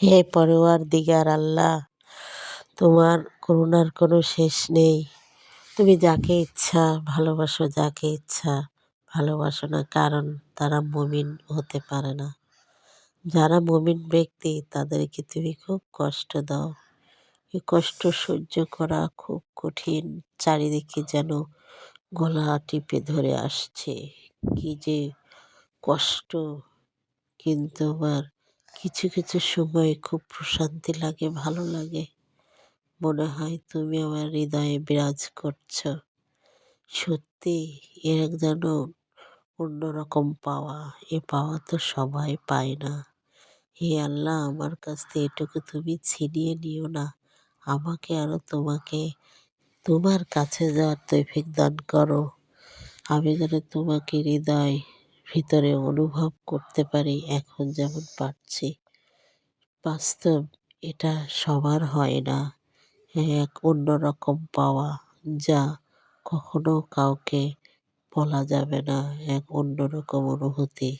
হে পরওয়ারদিগার আল্লাহ, তোমার করুণার কোনো শেষ নেই। তুমি যাকে ইচ্ছা ভালোবাসো, যাকে ইচ্ছা ভালোবাসো না, কারণ তারা মুমিন হতে পারে না। যারা মুমিন ব্যক্তি তাদেরকে তুমি খুব কষ্ট দাও। এই কষ্ট সহ্য করা খুব কঠিন। চারিদিকে যেন গলা টিপে ধরে আসছে। কি যে কষ্ট! কিন্তু আবার কিছু কিছু সময় খুব প্রশান্তি লাগে, ভালো লাগে। মনে হয় তুমি আমার হৃদয়ে বিরাজ করছো। সত্যি এর এক যেন অন্যরকম পাওয়া। এ পাওয়া তো সবাই পায় না। হে আল্লাহ, আমার কাছ থেকে এটুকু তুমি ছিনিয়ে নিও না। আমাকে আরো তোমাকে তোমার কাছে যাওয়ার তৌফিক দান করো। আমি যেন তোমাকে হৃদয় ভিতরে অনুভব করতে পারি এখন যেমন পারছি। বাস্তব এটা সবার হয় না। এক অন্যরকম পাওয়া, যা কখনো কাউকে বলা যাবে না। এক অন্যরকম অনুভূতি।